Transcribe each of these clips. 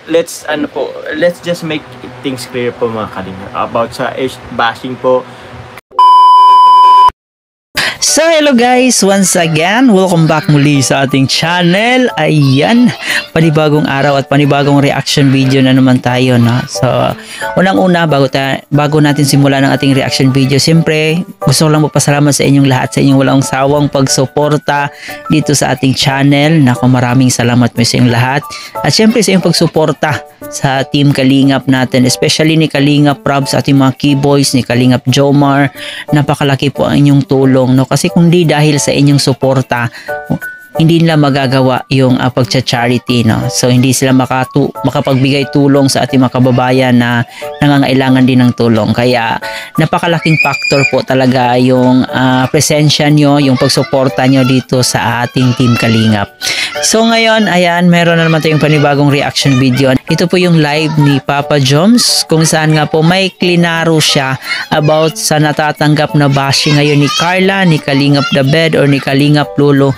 let's just make things clear po mga kalinga about sa bashing po. So hello guys, once again, welcome back muli sa ating channel. Ayan, panibagong araw at panibagong reaction video na naman tayo, no? So, unang-una, bago natin simulan ang ating reaction video, siyempre, gusto ko lang magpasalamat sa inyong lahat, sa inyong walang sawang pagsuporta dito sa ating channel. Naku, maraming salamat po sa inyong lahat. At siyempre, sa inyong pagsuporta sa Team Kalingap natin, especially ni Kalingap Rob, sa ating mga keyboys, ni Kalingap Jomar. Napakalaki po ang inyong tulong, no? Kasi kung di dahil sa inyong suporta, hindi nila magagawa yung pagcha-charity, no? So hindi sila makapagbigay tulong sa ating mga kababayan na nangangailangan din ng tulong. Kaya napakalaking factor po talaga yung presensya nyo, yung pagsuporta nyo dito sa ating Team Kalingap. So ngayon, ayan, meron na naman tayong panibagong reaction video. Ito po yung live ni Papa Joms, kung saan nga po may klinaro siya about sa natatanggap na bashing ngayon ni Carla, ni Kalingap David or ni Kalingap Lolo.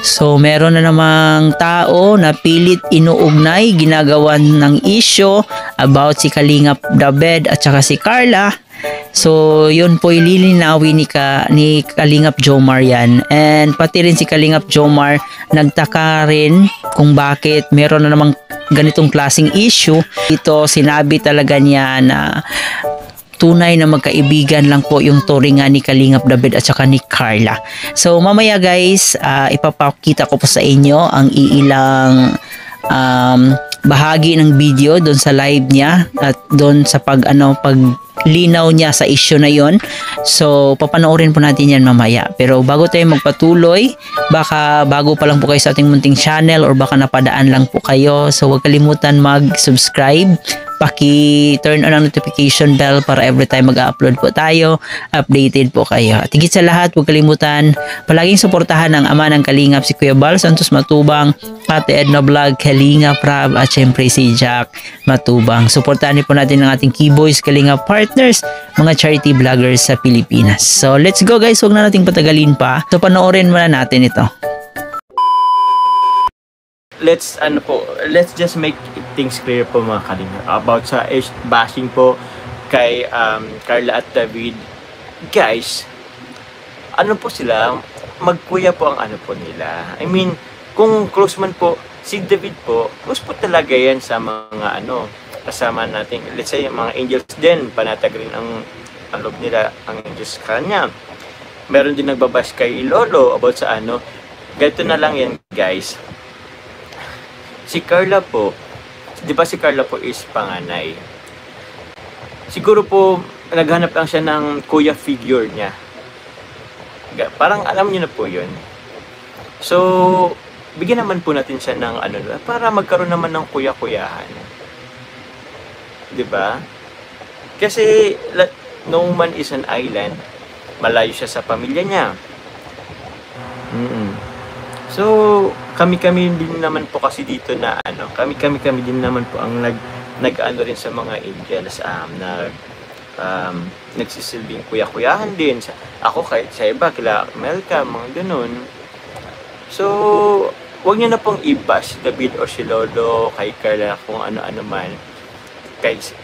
So meron na namang tao na pilit inuugnay, ginagawan ng issue about si Kalingap David at saka si Carla. So yun po ililinawin ni Kalingap Jomar yan. And pati rin si Kalingap Jomar nagtaka rin kung bakit meron na namang ganitong klaseng issue. Ito sinabi talaga niya na tunay na magkaibigan lang po yung turingan ni Kalingap David at saka ni Carla. So mamaya guys, ipapakita ko po sa inyo ang iilang bahagi ng video doon sa live niya at doon sa paglinaw niya sa issue na yon. So papanoorin po natin yan mamaya. Pero bago tayo magpatuloy, baka bago pa lang po kayo sa ating munting channel or baka napadaan lang po kayo, so huwag kalimutan mag-subscribe, paki-turn on ang notification bell para every time mag-upload po tayo, updated po kayo. At higit sa lahat, huwag kalimutan palaging suportahan ang ama ng Kalingap, si Kuya Bal Santos Matubang, Ate Edna Vlog, Kalingap Rob, at syempre si Jack Matubang. Suportahan po natin ang ating keyboys, Kalingap partners, mga charity vloggers sa Pilipinas. So let's go guys, huwag na nating patagalin pa. So panoorin muna natin ito. Let's just make things clear po mga kalinga about sa bashing po kay Carla at David. Guys, ano po sila, magkuya po ang ano po nila. I mean, kung close man po si David po, close po talaga yan sa mga kasama natin. Let's say mga angels din, panatag rin ang loob nila ang angels kanya. Meron din nagbabash kay Lolo about sa ganito na lang yan guys. Si Carla po, di ba si Carla po is panganay? Siguro po, naghanap lang siya ng kuya figure niya. Parang alam niyo na po yun. So, bigyan naman po natin siya ng para magkaroon naman ng kuya-kuyahan. Di ba? Kasi, no man is an island, malayo siya sa pamilya niya. So, kami din naman po kasi dito na kami din naman po ang nag-ano rin sa mga angels nagsisilbing kuya-kuyahan din. Ako kahit sa iba, kila Melka, mga ganun. So, wag niyo na pong i-bash David or si Lolo kay Carla kung ano-ano man. Kasi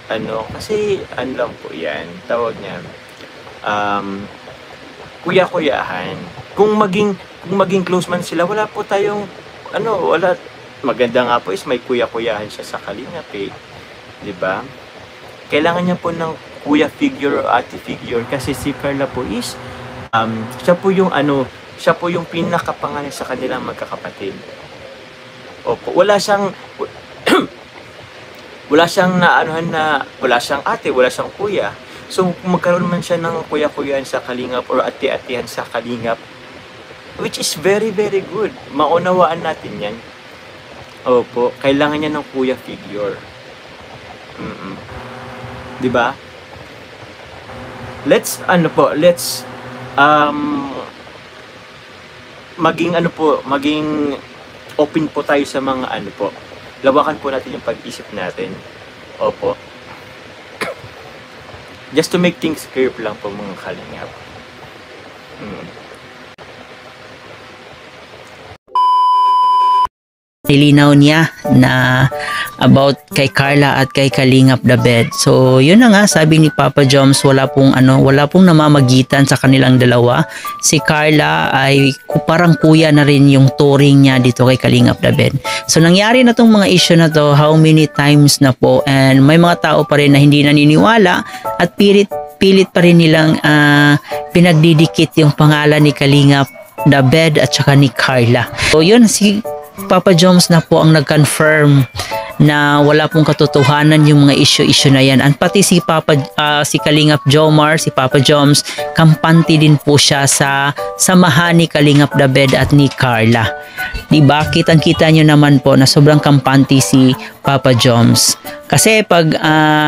lang po yan, tawag niya. Kuya-kuyahan. Kung maging close man sila, wala po tayong maganda nga po is may kuya-kuyahan siya sa Kalingap eh. 'Di ba? Kailangan niya po ng kuya figure o ate figure kasi si Carla po is siya po yung pinakapanganay sa kanilang magkakapatid. Opo, wala siyang wala siyang ate, wala siyang kuya. So kung magkaroon man siya ng kuya-kuyahan sa Kalingap or ate-atehan sa Kalingap, which is very very good, maunawaan natin yan. Opo, kailangan niya ng kuya figure. Diba? Let's maging open po tayo sa mga lawakan po natin yung pag-isip natin. Opo. Just to make things clear lang po mga Kalingap. nilinaw niya na about kay Carla at kay Kalingap David. So yun na nga, sabi ni Papa Joms, wala pong namamagitan sa kanilang dalawa. Si Carla ay parang kuya na rin yung turing niya dito kay Kalingap David. So nangyari na tong mga issue na to how many times na po, and may mga tao pa rin na hindi naniniwala at pilit pa rin nilang pinagdidikit yung pangalan ni Kalingap David at saka ni Carla. So yun, si Papa Joms na po ang nag-confirm na wala pong katotohanan yung mga issue na yan. And pati si Kalingap Jomar, si Papa Joms, kampante din po siya sa samahan ni Kalingap David at ni Carla. Diba? Kitang-kita nyo naman po na sobrang kampante si Papa Joms. Kasi pag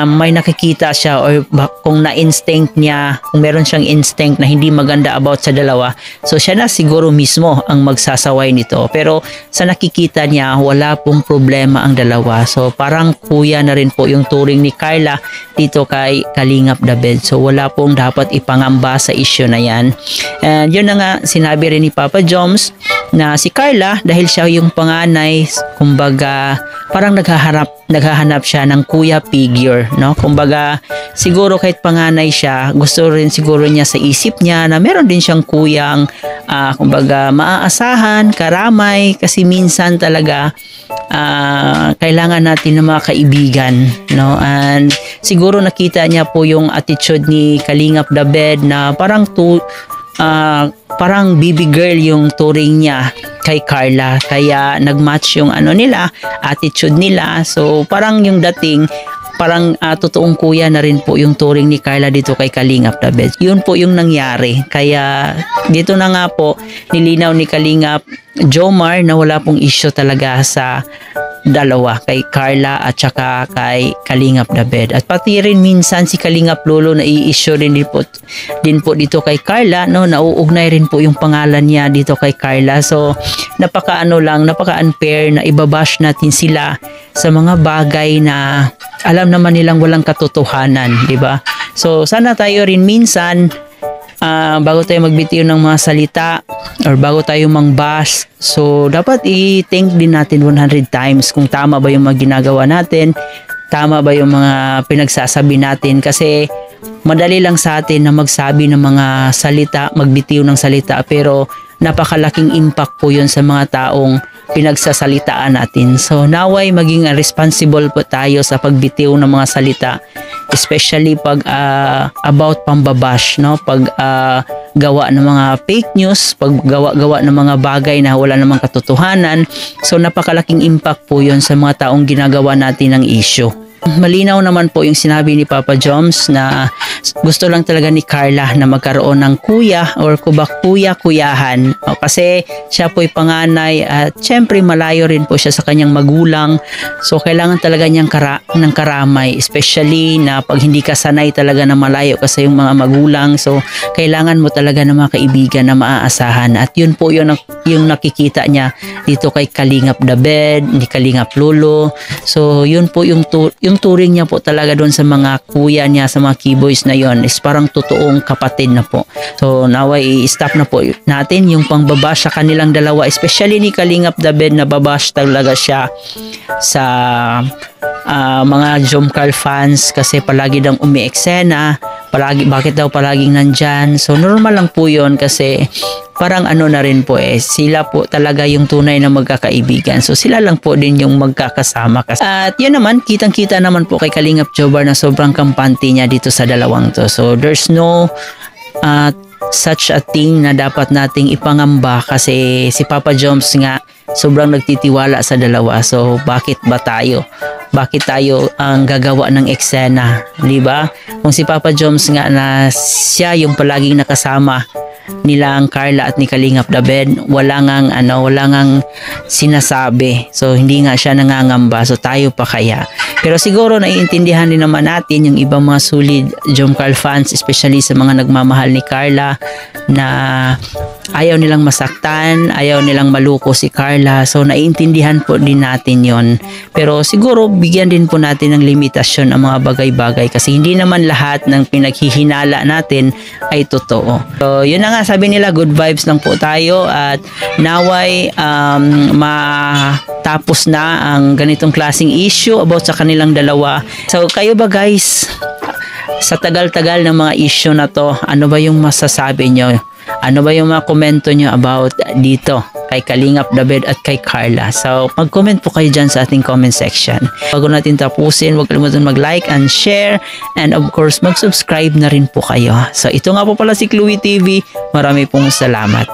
may nakikita siya or kung na-instinct niya, kung meron siyang instinct na hindi maganda about sa dalawa, so siya na siguro mismo ang magsasaway nito. Pero sa nakikita niya, wala pong problema ang dalawa. So parang kuya na rin po yung turing ni Carla dito kay Kalingap David. So wala pong dapat ipangamba sa issue na yan. And yun na nga, sinabi rin ni Papa Joms na si Carla, dahil siya yung panganay, kumbaga parang naghahanap siya ng kuya figure, no? Kumbaga siguro kahit panganay siya, gusto rin siguro niya sa isip niya na meron din siyang kuyang kumbaga maaasahan, karamay, kasi minsan talaga kailangan natin ng mga kaibigan, no? And siguro nakita niya po yung attitude ni Kalingap David na parang baby girl yung turing niya kay Carla, kaya nagmatch yung attitude nila. So parang yung dating parang totoong kuya na rin po yung turing ni Carla dito kay Kalingap David. Yun po yung nangyari. Kaya dito na nga po nilinaw ni Kalingap Jomar na wala pong issue talaga sa dalawa, kay Carla at saka kay Kalingap David. At pati rin minsan si Kalingap Lolo na i-issue rin din po dito kay Carla, no? Nauugnay rin po yung pangalan niya dito kay Carla. So napaka-unfair na ibabash natin sila sa mga bagay na alam naman nilang walang katotohanan, di ba? So sana tayo rin minsan bago tayo magbitiw ng mga salita or bago tayo mang-bash, so dapat i-think din natin 100 times kung tama ba yung mga ginagawa natin, tama ba yung mga pinagsasabi natin, kasi madali lang sa atin na magsabi ng mga salita, magbitiw ng salita, pero napakalaking impact po yun sa mga taong pinagsasalitaan natin. So naway maging responsible po tayo sa pagbitiw ng mga salita, especially pag about pambabash, no? Pag gawa ng mga fake news, pag gawa ng mga bagay na wala namang katotohanan. So napakalaking impact po yun sa mga taong ginagawa natin ng issue. Malinaw naman po yung sinabi ni Papa Joms na gusto lang talaga ni Carla na magkaroon ng kuya or kuya-kuyahan. Kasi siya po'y panganay at syempre malayo rin po siya sa kanyang magulang. So kailangan talaga niyang ng karamay, especially na pag hindi ka sanay talaga na malayo ka sa iyong mga magulang. So kailangan mo talaga ng mga kaibigan na maaasahan. At yun po yung nakikita niya dito kay Kalingap David, ni Kalingap Lolo. So yun po yung turing niya po talaga doon sa mga kuya niya, sa mga keyboys na yon, is parang totoong kapatid na po. So naway i-stop na po natin yung pangbabash sa kanilang dalawa, especially ni Kalingap David na babash talaga siya sa mga Jomcar fans kasi palagi daw umi-eksena, bakit daw palaging nandyan. So normal lang po yun kasi parang na rin po sila po talaga yung tunay na magkakaibigan. So sila lang po din yung magkakasama. At yun naman, kitang-kita naman po kay Kalingap Jomar na sobrang kampante niya dito sa dalawang to. So there's no such a thing na dapat nating ipangamba kasi si Papa Joms nga sobrang nagtitiwala sa dalawa. So bakit ba tayo? Bakit tayo ang gagawa ng eksena, di ba? Kung si Papa Joms nga na siya yung palaging nakasama nila ang Carla at ni Kalingap David, wala ngang sinasabi. So hindi nga siya nangangamba. So tayo pa kaya? Pero siguro naiintindihan din naman natin yung ibang mga solid Jomcar fans, especially sa mga nagmamahal ni Carla, na ayaw nilang masaktan, ayaw nilang maluko si Carla. So naiintindihan po din natin yon. Pero siguro bigyan din po natin ng limitasyon ang mga bagay-bagay kasi hindi naman lahat ng pinaghihinala natin ay totoo. So yun na nga, sabi nila good vibes lang po tayo at naway matapos na ang ganitong klaseng issue about sa kanilang dalawa. So kayo ba guys, sa tagal-tagal ng mga issue na to, ano ba yung masasabi nyo? Ano ba yung mga komento nyo about dito kay Kalingap David at kay Carla? So mag-comment po kayo dyan sa ating comment section. Bago natin tapusin, huwag kalimutan mag-like and share, and of course mag-subscribe na rin po kayo. So ito nga po pala si Chloe TV. Marami pong salamat.